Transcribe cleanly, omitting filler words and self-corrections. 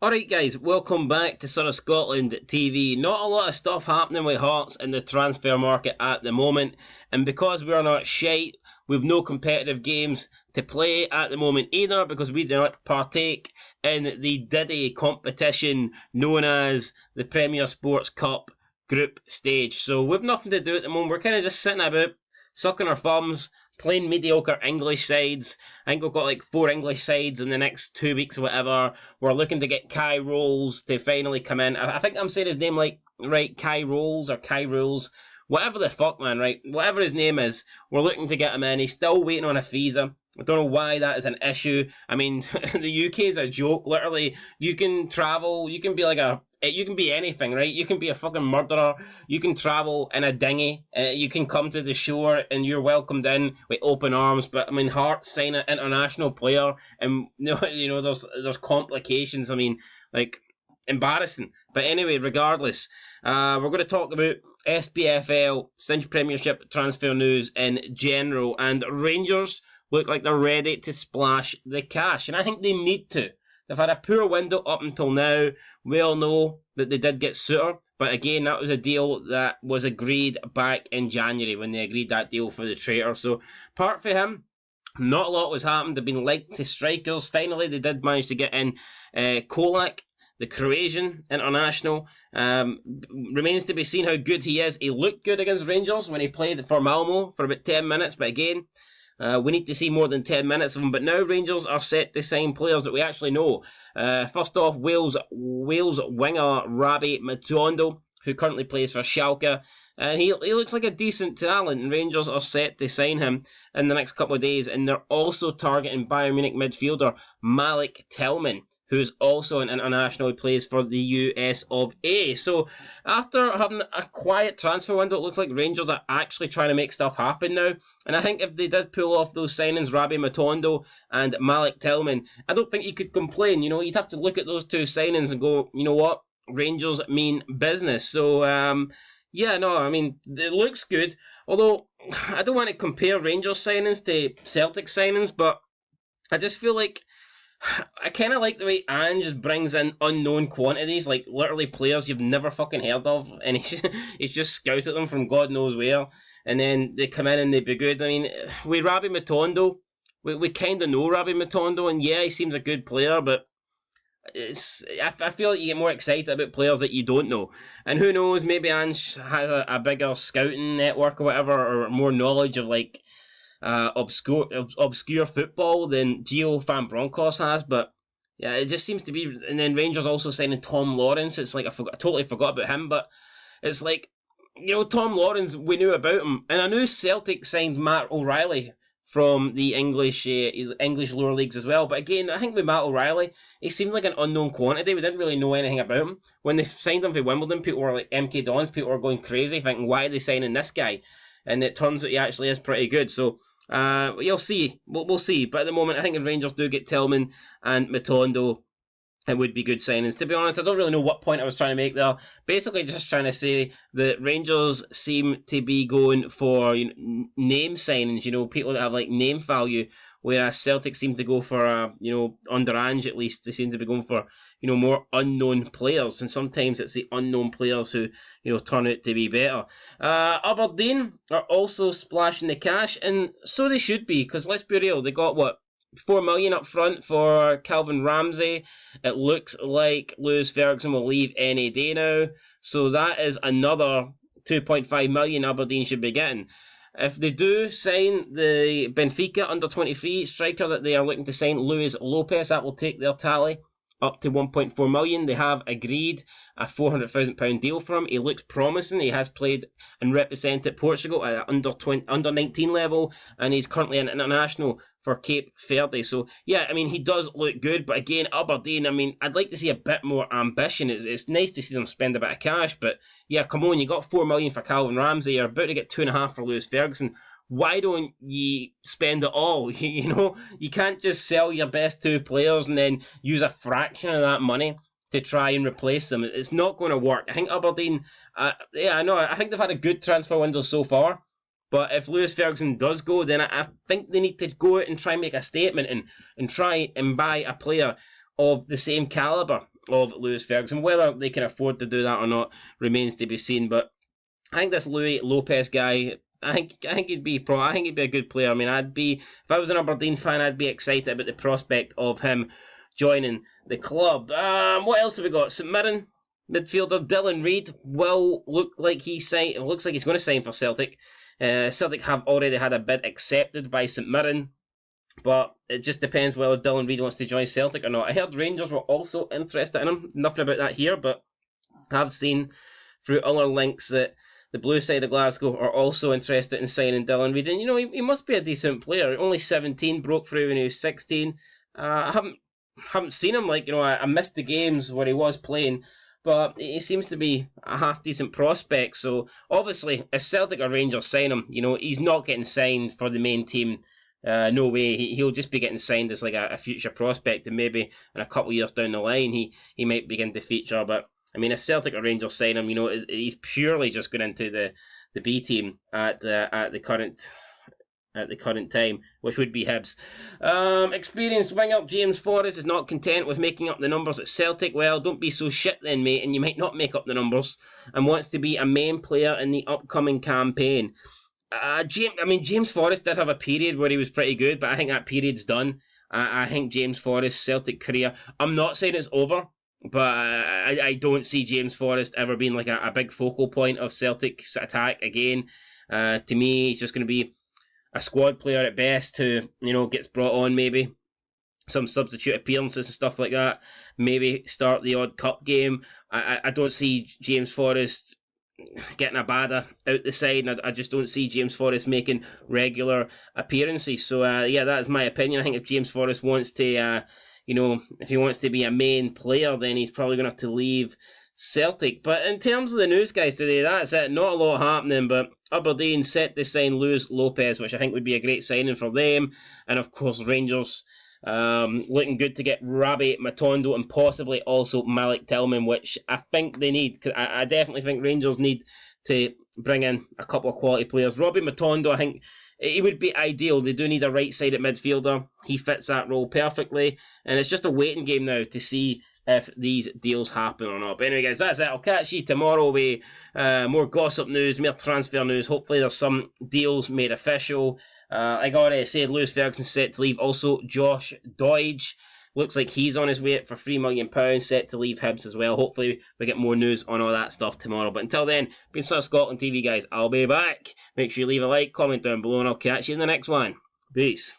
Alright guys, welcome back to Son of Scotland TV. Not a lot of stuff happening with Hearts in the transfer market at the moment, and because we're not shite, we've no competitive games to play at the moment either, because we do not partake in the Diddy competition known as the Premier Sports Cup group stage. So we've nothing to do at the moment. We're kind of just sitting about, sucking our thumbs, playing mediocre English sides. I think we've got like 4 English sides in the next 2 weeks or whatever. We're looking to get Kai Rolls to finally come in. I think I'm saying his name like, right, Kai Rolls or Kai Rolls. Whatever the fuck, man, right? Whatever his name is, we're looking to get him in. He's still waiting on a visa. I don't know why that is an issue. I mean, the UK is a joke. Literally, you can travel, you can be like you can be anything, right? You can be a fucking murderer. You can travel in a dinghy. You can come to the shore and you're welcomed in with open arms. But I mean, Hearts sign an international player, and there's complications. I mean, like, embarrassing. But anyway, regardless, we're going to talk about SPFL, Cinch Premiership transfer news in general, and Rangers look like they're ready to splash the cash, and I think they need to. They've had a poor window up until now. We all know that they did get Suter, but again, that was a deal that was agreed back in January when they agreed that deal for the traitor. So, apart from him, not a lot was happened. They've been linked to strikers. Finally, they did manage to get in Kolak, the Croatian international. Remains to be seen how good he is. He looked good against Rangers when he played for Malmo for about 10 minutes, but again, we need to see more than 10 minutes of him. But now Rangers are set to sign players that we actually know. First off, Wales winger RABBI MATONDO, who currently plays for Schalke. And he looks like a decent talent, and Rangers are set to sign him in the next couple of days. And they're also targeting Bayern Munich midfielder MALIK TILLMAN, who's also an international who plays for the US of A. So, after having a quiet transfer window, it looks like Rangers are actually trying to make stuff happen now. And I think if they did pull off those signings, RABBI MATONDO and MALIK TILLMAN, I don't think you could complain. You know, you'd have to look at those two signings and go, you know what? Rangers mean business. So, yeah, no, I mean, it looks good. Although, I don't want to compare Rangers signings to Celtic signings, but I just feel like I kind of like the way Ange just brings in unknown quantities, like literally players you've never fucking heard of, and he's just scouted them from God knows where, and then they come in and they be good. I mean, with RABBI MATONDO, we kind of know RABBI MATONDO, and yeah, he seems a good player, but I feel like you get more excited about players that you don't know. And who knows, maybe Ange has a bigger scouting network or whatever, or more knowledge of like obscure football than Gio Van Bronckhorst has, but yeah, it just seems to be. And then Rangers also signing Tom Lawrence. It's like I totally forgot about him, but it's like, you know, Tom Lawrence, we knew about him, and I knew Celtic signed Matt O'Reilly from the English lower leagues as well. But again, I think with Matt O'Reilly, he seemed like an unknown quantity. We didn't really know anything about him. When they signed him for Wimbledon, people were like MK Dons, people were going crazy, thinking, why are they signing this guy? And it turns out he actually is pretty good. So you'll see. We'll see. But at the moment, I think if Rangers do get Tillman and Matondo, it would be good signings. To be honest, I don't really know what point I was trying to make there. Basically, just trying to say that Rangers seem to be going for, you know, name signings, you know, people that have like name value, whereas Celtic seem to go for, you know, under Ange at least, they seem to be going for, you know, more unknown players, and sometimes it's the unknown players who, you know, turn out to be better. Aberdeen are also splashing the cash, and so they should be, because let's be real, they got what? 4 million up front for Calvin Ramsey. It looks like Lewis Ferguson will leave any day now, so that is another 2.5 million Aberdeen should be getting. If they do sign the Benfica under 23 striker that they are looking to sign, Luis Lopez, that will take their tally up to 1.4 million. They have agreed a £400,000 deal for him. He looks promising. He has played and represented Portugal at under 19 level, and he's currently an international for Cape Verde. So yeah, I mean, he does look good, but again, Aberdeen, I mean, I'd like to see a bit more ambition. It's nice to see them spend a bit of cash, but yeah, come on, you got 4 million for Calvin Ramsey. You're about to get 2.5 for Lewis Ferguson. Why don't you spend it all? You know, you can't just sell your best 2 players and then use a fraction of that money to try and replace them. It's not going to work. I think Aberdeen, yeah, I know, I think they've had a good transfer window so far, but if Lewis Ferguson does go, then I think they need to go out and try and make a statement and try and buy a player of the same calibre of Lewis Ferguson. Whether they can afford to do that or not remains to be seen. But I think this Louis Lopez guy, I think he'd be a good player. I mean, if I was an Aberdeen fan, I'd be excited about the prospect of him joining the club. What else have we got? St Mirren midfielder Dylan Reid will look like it looks like he's going to sign for Celtic. Celtic have already had a bid accepted by St Mirren, but it just depends whether Dylan Reid wants to join Celtic or not. I heard Rangers were also interested in him. Nothing about that here, but I've seen through other links that the blue side of Glasgow are also interested in signing Dylan Reid. And, he must be a decent player. Only 17, broke through when he was 16. I haven't seen him. I missed the games where he was playing, but he seems to be a half-decent prospect. So, obviously, if Celtic or Rangers sign him, he's not getting signed for the main team. No way. He'll just be getting signed as a future prospect, and maybe in a couple of years down the line, he might begin to feature. But I mean, if Celtic or Rangers sign him, he's purely just going into the B team at the current time, which would be Hibs. Experienced winger James Forrest is not content with making up the numbers at Celtic. Well, don't be so shit then, mate, and you might not make up the numbers, and wants to be a main player in the upcoming campaign. James Forrest did have a period where he was pretty good, but I think that period's done. I think James Forrest's Celtic career, I'm not saying it's over, but I don't see James Forrest ever being a big focal point of Celtic's attack again. To me, he's just going to be a squad player at best who, gets brought on maybe. Some substitute appearances and stuff like that. Maybe start the odd cup game. I don't see James Forrest getting a badder out the side, and I just don't see James Forrest making regular appearances. So, that is my opinion. I think if James Forrest wants to... if he wants to be a main player, then he's probably going to have to leave Celtic. But in terms of the news, guys, today, that's it. Not a lot happening, but Aberdeen set to sign Lewis Lopez, which I think would be a great signing for them. And, of course, Rangers looking good to get RABBI, MATONDO, and possibly also MALIK TILLMAN, which I think they need. I definitely think Rangers need to bring in a couple of quality players. Robbie Matondo, I think... he would be ideal. They do need a right-sided midfielder. He fits that role perfectly. And it's just a waiting game now to see if these deals happen or not. But anyway, guys, that's it. I'll catch you tomorrow with more gossip news, more transfer news. Hopefully there's some deals made official. Like I already said, Lewis Ferguson set to leave. Also, Josh Doidge. Looks like he's on his way out for £3 million, set to leave Hibs as well. Hopefully we get more news on all that stuff tomorrow. But until then, been Son of Scotland TV, guys. I'll be back. Make sure you leave a like, comment down below, and I'll catch you in the next one. Peace.